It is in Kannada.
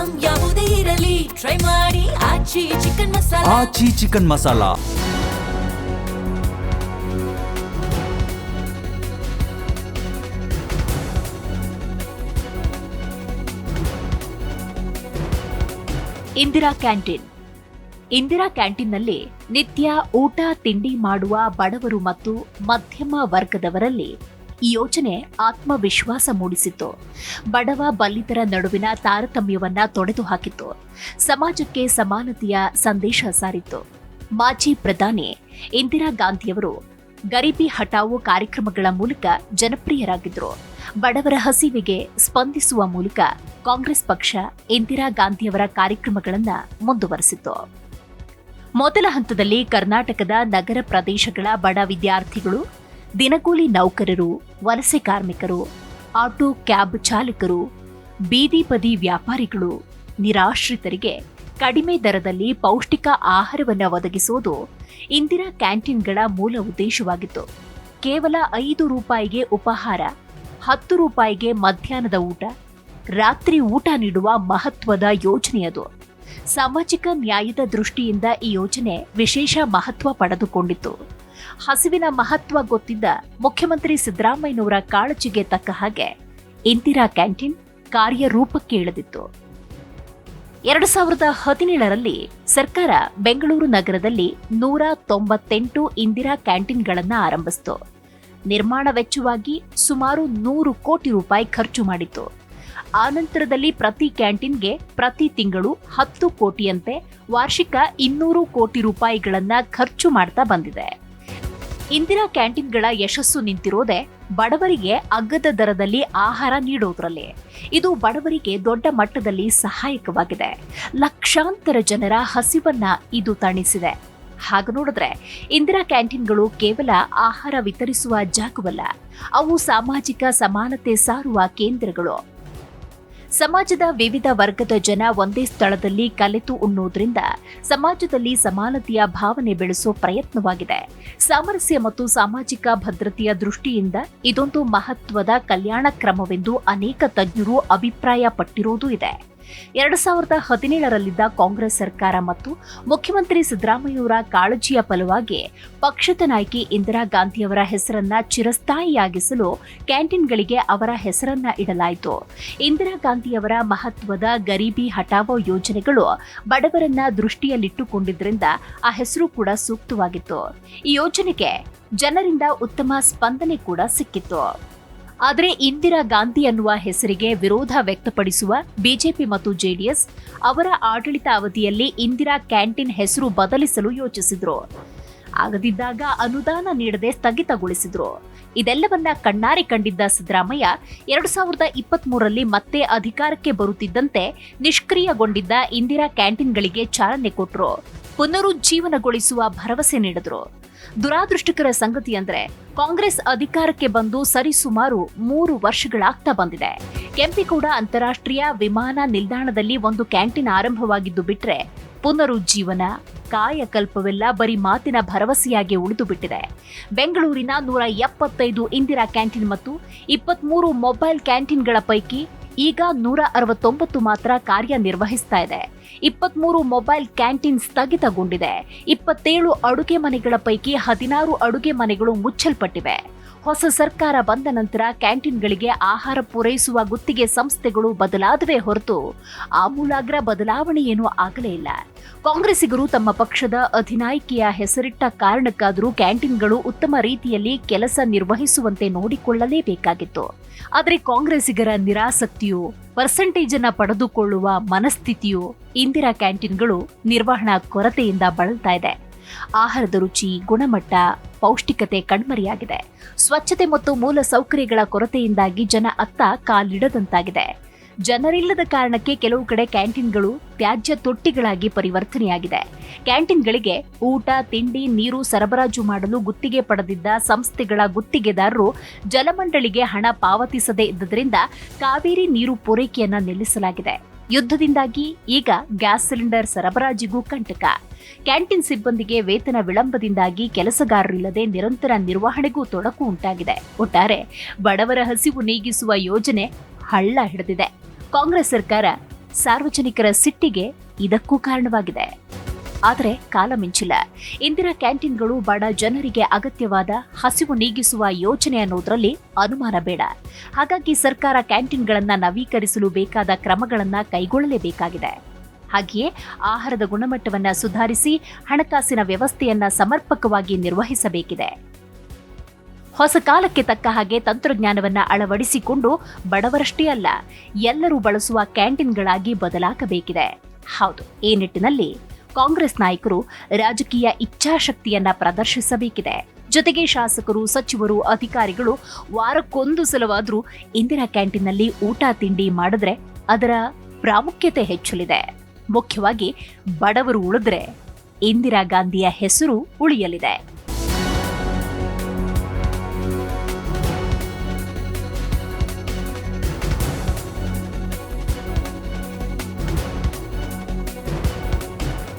ಐಟಂ ಯಾವುದೇ ಇರಲಿ ಟ್ರೈ ಮಾಡಿ ಆಚಿ ಚಿಕನ್ ಮಸಾಲಾ. ಆಚಿ ಚಿಕನ್ ಮಸಾಲಾ. ಇಂದಿರಾ ಕ್ಯಾಂಟೀನ್. ಇಂದಿರಾ ಕ್ಯಾಂಟೀನ್ನಲ್ಲಿ ನಿತ್ಯ ಊಟ ತಿಂಡಿ ಮಾಡುವ ಬಡವರು ಮತ್ತು ಮಧ್ಯಮ ವರ್ಗದವರಲ್ಲಿ ಈ ಯೋಜನೆ ಆತ್ಮವಿಶ್ವಾಸ ಮೂಡಿಸಿತ್ತು. ಬಡವ ಬಲ್ಲಿದರ ನಡುವಿನ ತಾರತಮ್ಯವನ್ನ ತೊಡೆದುಹಾಕಿತ್ತು. ಸಮಾಜಕ್ಕೆ ಸಮಾನತೆಯ ಸಂದೇಶ ಸಾರಿತ್ತು. ಮಾಜಿ ಪ್ರಧಾನಿ ಇಂದಿರಾ ಗಾಂಧಿಯವರು ಗರೀಬಿ ಹಟಾವೋ ಕಾರ್ಯಕ್ರಮಗಳ ಮೂಲಕ ಜನಪ್ರಿಯರಾಗಿದ್ದರು. ಬಡವರ ಹಸಿವಿಗೆ ಸ್ಪಂದಿಸುವ ಮೂಲಕ ಕಾಂಗ್ರೆಸ್ ಪಕ್ಷ ಇಂದಿರಾ ಗಾಂಧಿಯವರ ಕಾರ್ಯಕ್ರಮಗಳನ್ನು ಮುಂದುವರೆಸಿತು. ಮೊದಲ ಹಂತದಲ್ಲಿ ಕರ್ನಾಟಕದ ನಗರ ಪ್ರದೇಶಗಳ ಬಡ ವಿದ್ಯಾರ್ಥಿಗಳು, ದಿನಗೂಲಿ ನೌಕರರು, ವಲಸೆ ಕಾರ್ಮಿಕರು, ಆಟೋ ಕ್ಯಾಬ್ ಚಾಲಕರು, ಬೀದಿ ಬದಿ ವ್ಯಾಪಾರಿಗಳು, ನಿರಾಶ್ರಿತರಿಗೆ ಕಡಿಮೆ ದರದಲ್ಲಿ ಪೌಷ್ಟಿಕ ಆಹಾರವನ್ನು ಒದಗಿಸುವುದು ಇಂದಿರಾ ಕ್ಯಾಂಟೀನ್ಗಳ ಮೂಲ ಉದ್ದೇಶವಾಗಿತ್ತು. ಕೇವಲ 5 ರೂಪಾಯಿಗೆ ಉಪಹಾರ, 10 ರೂಪಾಯಿಗೆ ಮಧ್ಯಾಹ್ನದ ಊಟ, ರಾತ್ರಿ ಊಟ ನೀಡುವ ಮಹತ್ವದ ಯೋಜನೆಯದು. ಸಾಮಾಜಿಕ ನ್ಯಾಯದ ದೃಷ್ಟಿಯಿಂದ ಈ ಯೋಜನೆ ವಿಶೇಷ ಮಹತ್ವ ಪಡೆದುಕೊಂಡಿತ್ತು. ಹಸಿವಿನ ಮಹತ್ವ ಗೊತ್ತಿದ್ದ ಮುಖ್ಯಮಂತ್ರಿ ಸಿದ್ದರಾಮಯ್ಯನವರ ಕಾಳಜಿಗೆ ತಕ್ಕ ಹಾಗೆ ಇಂದಿರಾ ಕ್ಯಾಂಟೀನ್ ಕಾರ್ಯರೂಪಕ್ಕೆ ಇಳಿದಿತ್ತು. 2017ರಲ್ಲಿ ಸರ್ಕಾರ ಬೆಂಗಳೂರು ನಗರದಲ್ಲಿ 198 ಇಂದಿರಾ ಕ್ಯಾಂಟೀನ್ಗಳನ್ನು ಆರಂಭಿಸಿತು. ನಿರ್ಮಾಣ ವೆಚ್ಚವಾಗಿ ಸುಮಾರು 100 ಕೋಟಿ ರೂಪಾಯಿ ಖರ್ಚು ಮಾಡಿತ್ತು. ಆನಂತರದಲ್ಲಿ ಪ್ರತಿ ಕ್ಯಾಂಟೀನ್ಗೆ ಪ್ರತಿ ತಿಂಗಳು 10 ಕೋಟಿಯಂತೆ ವಾರ್ಷಿಕ 200 ಕೋಟಿ ರೂಪಾಯಿಗಳನ್ನ ಖರ್ಚು ಮಾಡ್ತಾ ಬಂದಿದೆ. ಇಂದಿರಾ ಕ್ಯಾಂಟೀನ್ಗಳ ಯಶಸ್ಸು ನಿಂತಿರೋದೆ ಬಡವರಿಗೆ ಅಗ್ಗದ ದರದಲ್ಲಿ ಆಹಾರ ನೀಡೋದ್ರಲ್ಲಿ. ಇದು ಬಡವರಿಗೆ ದೊಡ್ಡ ಮಟ್ಟದಲ್ಲಿ ಸಹಾಯಕವಾಗಿದೆ. ಲಕ್ಷಾಂತರ ಜನರ ಹಸಿವನ್ನ ಇದು ತಣಿಸಿದೆ. ಹಾಗೆ ನೋಡಿದ್ರೆ ಇಂದಿರಾ ಕ್ಯಾಂಟೀನ್ಗಳು ಕೇವಲ ಆಹಾರ ವಿತರಿಸುವ ಜಾಗವಲ್ಲ, ಅವು ಸಾಮಾಜಿಕ ಸಮಾನತೆ ಸಾರುವ ಕೇಂದ್ರಗಳು. ಸಮಾಜದ ವಿವಿಧ ವರ್ಗದ ಜನ ಒಂದೇ ಸ್ಥಳದಲ್ಲಿ ಕಲೆತು ಉಣ್ಣೋದ್ರಿಂದ ಸಮಾಜದಲ್ಲಿ ಸಮಾನತೆಯ ಭಾವನೆ ಬೆಳೆಸೋ ಪ್ರಯತ್ನವಾಗಿದೆ. ಸಾಮರಸ್ಯ ಮತ್ತು ಸಾಮಾಜಿಕ ಭದ್ರತೆಯ ದೃಷ್ಟಿಯಿಂದ ಇದೊಂದು ಮಹತ್ವದ ಕಲ್ಯಾಣ ಕ್ರಮವೆಂದು ಅನೇಕ ತಜ್ಞರು ಅಭಿಪ್ರಾಯ ಪಟ್ಟಿರೋದು ಇದೆ. 2017ರಲ್ಲಿದ್ದ ಕಾಂಗ್ರೆಸ್ ಸರ್ಕಾರ ಮತ್ತು ಮುಖ್ಯಮಂತ್ರಿ ಸಿದ್ದರಾಮಯ್ಯವರ ಕಾಳಜಿಯ ಫಲವಾಗಿ ಪಕ್ಷದ ನಾಯಕಿ ಇಂದಿರಾ ಗಾಂಧಿಯವರ ಹೆಸರನ್ನ ಚಿರಸ್ಥಾಯಿಯಾಗಿಸಲು ಕ್ಯಾಂಟೀನ್ಗಳಿಗೆ ಅವರ ಹೆಸರನ್ನ ಇಡಲಾಯಿತು. ಇಂದಿರಾ ಗಾಂಧಿಯವರ ಮಹತ್ವದ ಗರೀಬಿ ಹಟಾವೋ ಯೋಜನೆಗಳು ಬಡವರನ್ನ ದೃಷ್ಟಿಯಲ್ಲಿಟ್ಟುಕೊಂಡಿದ್ದರಿಂದ ಆ ಹೆಸರು ಕೂಡ ಸೂಕ್ತವಾಗಿತ್ತು. ಈ ಯೋಜನೆಗೆ ಜನರಿಂದ ಉತ್ತಮ ಸ್ಪಂದನೆ ಕೂಡ ಸಿಕ್ಕಿತ್ತು. ಆದರೆ ಇಂದಿರಾ ಗಾಂಧಿ ಅನ್ನುವ ಹೆಸರಿಗೆ ವಿರೋಧ ವ್ಯಕ್ತಪಡಿಸುವ ಬಿಜೆಪಿ ಮತ್ತು ಜೆಡಿಎಸ್ ಅವರ ಆಡಳಿತ ಅವಧಿಯಲ್ಲಿ ಇಂದಿರಾ ಕ್ಯಾಂಟೀನ್ ಹೆಸರು ಬದಲಿಸಲು ಯೋಚಿಸಿದ್ರು. ಆಗದಿದ್ದಾಗ ಅನುದಾನ ನೀಡದೆ ಸ್ಥಗಿತಗೊಳಿಸಿದ್ರು. ಇದೆಲ್ಲವನ್ನ ಕಣ್ಣಾರೆ ಕಂಡಿದ್ದ ಸಿದ್ದರಾಮಯ್ಯ 2023ರಲ್ಲಿ ಮತ್ತೆ ಅಧಿಕಾರಕ್ಕೆ ಬರುತ್ತಿದ್ದಂತೆ ನಿಷ್ಕ್ರಿಯಗೊಂಡಿದ್ದ ಇಂದಿರಾ ಕ್ಯಾಂಟೀನ್ಗಳಿಗೆ ಚಾಲನೆ ಕೊಟ್ಟರು. ಪುನರುಜ್ಜೀವನಗೊಳಿಸುವ ಭರವಸೆ ನೀಡಿದ್ರು. ದುರಾದೃಷ್ಟಕರ ಸಂಗತಿ ಅಂದ್ರೆ ಕಾಂಗ್ರೆಸ್ ಅಧಿಕಾರಕ್ಕೆ ಬಂದು ಸರಿಸುಮಾರು 3 ವರ್ಷಗಳಾಗ್ತಾ ಬಂದಿದೆ. ಕೆಂಪೇಗೌಡ ಅಂತಾರಾಷ್ಟ್ರೀಯ ವಿಮಾನ ನಿಲ್ದಾಣದಲ್ಲಿ ಒಂದು ಕ್ಯಾಂಟೀನ್ ಆರಂಭವಾಗಿದ್ದು ಬಿಟ್ರೆ ಪುನರುಜ್ಜೀವನ, ಕಾಯಕಲ್ಪವೆಲ್ಲ ಬರೀ ಮಾತಿನ ಭರವಸೆಯಾಗಿ ಉಳಿದು ಬಿಟ್ಟಿದೆ. ಬೆಂಗಳೂರಿನ 175 ಇಂದಿರಾ ಕ್ಯಾಂಟೀನ್ ಮತ್ತು 23 ಮೊಬೈಲ್ ಕ್ಯಾಂಟೀನ್ಗಳ ಪೈಕಿ ಈಗ 169 ಮಾತ್ರ ಕಾರ್ಯನಿರ್ವಹಿಸ್ತಾ ಇದೆ. 23 ಮೊಬೈಲ್ ಕ್ಯಾಂಟೀನ್ ಸ್ಥಗಿತಗೊಂಡಿದೆ. 27 ಅಡುಗೆ ಮನೆಗಳ ಪೈಕಿ 16 ಅಡುಗೆ ಮನೆಗಳು ಮುಚ್ಚಲ್ಪಟ್ಟಿವೆ. ಹೊಸ ಸರ್ಕಾರ ಬಂದ ನಂತರ ಕ್ಯಾಂಟೀನ್ಗಳಿಗೆ ಆಹಾರ ಪೂರೈಸುವ ಗುತ್ತಿಗೆ ಸಂಸ್ಥೆಗಳು ಬದಲಾದವೇ ಹೊರತು ಆಮೂಲಾಗ್ರ ಬದಲಾವಣೆ ಏನೂ ಆಗಲೇ ಇಲ್ಲ. ಕಾಂಗ್ರೆಸ್ಸಿಗರು ತಮ್ಮ ಪಕ್ಷದ ಅಧಿನಾಯಕಿಯ ಹೆಸರಿಟ್ಟ ಕಾರಣಕ್ಕಾದರೂ ಕ್ಯಾಂಟೀನ್ಗಳು ಉತ್ತಮ ರೀತಿಯಲ್ಲಿ ಕೆಲಸ ನಿರ್ವಹಿಸುವಂತೆ ನೋಡಿಕೊಳ್ಳಲೇಬೇಕಾಗಿತ್ತು. ಆದರೆ ಕಾಂಗ್ರೆಸ್ಸಿಗರ ನಿರಾಸಕ್ತಿಯು, ಪರ್ಸೆಂಟೇಜ್ ಅನ್ನ ಪಡೆದುಕೊಳ್ಳುವ ಮನಸ್ಥಿತಿಯು ಇಂದಿರಾ ಕ್ಯಾಂಟೀನ್ಗಳು ನಿರ್ವಹಣಾ ಕೊರತೆಯಿಂದ ಬಳಲ್ತಾ ಇದೆ. ಆಹಾರದ ರುಚಿ, ಗುಣಮಟ್ಟ, ಪೌಷ್ಟಿಕತೆ ಕಣ್ಮರೆಯಾಗಿದೆ. ಸ್ವಚ್ಛತೆ ಮತ್ತು ಮೂಲ ಸೌಕರ್ಯಗಳ ಕೊರತೆಯಿಂದಾಗಿ ಜನ ಅತ್ತ ಕಾಲಿಡದಂತಾಗಿದೆ. ಜನರಿಲ್ಲದ ಕಾರಣಕ್ಕೆ ಕೆಲವು ಕಡೆ ಕ್ಯಾಂಟೀನ್ಗಳು ತ್ಯಾಜ್ಯ ತೊಟ್ಟಿಗಳಾಗಿ ಪರಿವರ್ತನೆಯಾಗಿದೆ. ಕ್ಯಾಂಟೀನ್ಗಳಿಗೆ ಊಟ, ತಿಂಡಿ, ನೀರು ಸರಬರಾಜು ಮಾಡಲು ಗುತ್ತಿಗೆ ಪಡೆದಿದ್ದ ಸಂಸ್ಥೆಗಳ ಗುತ್ತಿಗೆದಾರರು ಜಲಮಂಡಳಿಗೆ ಹಣ ಪಾವತಿಸದೇ ಇದ್ದರಿಂದ ಕಾವೇರಿ ನೀರು ಪೂರೈಕೆಯನ್ನ ನಿಲ್ಲಿಸಲಾಗಿದೆ. ಯುದ್ಧದಿಂದಾಗಿ ಈಗ ಗ್ಯಾಸ್ ಸಿಲಿಂಡರ್ ಸರಬರಾಜಿಗೂ ಕಂಟಕ. ಕ್ಯಾಂಟೀನ್ ಸಿಬ್ಬಂದಿಗೆ ವೇತನ ವಿಳಂಬದಿಂದಾಗಿ ಕೆಲಸಗಾರರಿಲ್ಲದೆ ನಿರಂತರ ನಿರ್ವಹಣೆಗೂ ತೊಡಕು ಉಂಟಾಗಿದೆ. ಒಟ್ಟಾರೆ ಬಡವರ ಹಸಿವು ನೀಗಿಸುವ ಯೋಜನೆ ಹಳ್ಳ ಹಿಡಿದಿದೆ. ಕಾಂಗ್ರೆಸ್ ಸರ್ಕಾರ ಸಾರ್ವಜನಿಕರ ಸಿಟ್ಟಿಗೆ ಇದಕ್ಕೂ ಕಾರಣವಾಗಿದೆ. ಆದರೆ ಕಾಲ ಮಿಂಚಿಲ್ಲ. ಇಂದಿರಾ ಕ್ಯಾಂಟೀನ್ಗಳು ಬಡ ಜನರಿಗೆ ಅಗತ್ಯವಾದ ಹಸಿವು ನೀಗಿಸುವ ಯೋಜನೆ ಅನ್ನೋದ್ರಲ್ಲಿ ಅನುಮಾನ ಬೇಡ. ಹಾಗಾಗಿ ಸರ್ಕಾರ ಕ್ಯಾಂಟೀನ್ಗಳನ್ನ ನವೀಕರಿಸಲು ಬೇಕಾದ ಕ್ರಮಗಳನ್ನ ಕೈಗೊಳ್ಳಲೇಬೇಕಾಗಿದೆ. ಹಾಗೆಯೇ ಆಹಾರದ ಗುಣಮಟ್ಟವನ್ನ ಸುಧಾರಿಸಿ ಹಣಕಾಸಿನ ವ್ಯವಸ್ಥೆಯನ್ನ ಸಮರ್ಪಕವಾಗಿ ನಿರ್ವಹಿಸಬೇಕಿದೆ. ಹೊಸ ಕಾಲಕ್ಕೆ ತಕ್ಕ ಹಾಗೆ ತಂತ್ರಜ್ಞಾನವನ್ನ ಅಳವಡಿಸಿಕೊಂಡು ಬಡವರಷ್ಟೇ ಅಲ್ಲ, ಎಲ್ಲರೂ ಬಳಸುವ ಕ್ಯಾಂಟೀನ್ಗಳಾಗಿ ಬದಲಾಗಬೇಕಿದೆ. ಹೌದು, ಈ ನಿಟ್ಟಿನಲ್ಲಿ ಕಾಂಗ್ರೆಸ್ ನಾಯಕರು ರಾಜಕೀಯ ಇಚ್ಛಾಶಕ್ತಿಯನ್ನ ಪ್ರದರ್ಶಿಸಬೇಕಿದೆ. ಜೊತೆಗೆ ಶಾಸಕರು, ಸಚಿವರು, ಅಧಿಕಾರಿಗಳು ವಾರಕ್ಕೊಂದು ಸಲವಾದ್ರೂ ಇಂದಿರಾ ಕ್ಯಾಂಟೀನ್ನಲ್ಲಿ ಊಟ ತಿಂಡಿ ಮಾಡಿದ್ರೆ ಅದರ ಪ್ರಾಮುಖ್ಯತೆ ಹೆಚ್ಚಲಿದೆ. ಮುಖ್ಯವಾಗಿ ಬಡವರು ಉಳಿದ್ರೆ ಇಂದಿರಾ ಗಾಂಧಿಯ ಹೆಸರು ಉಳಿಯಲಿದೆ.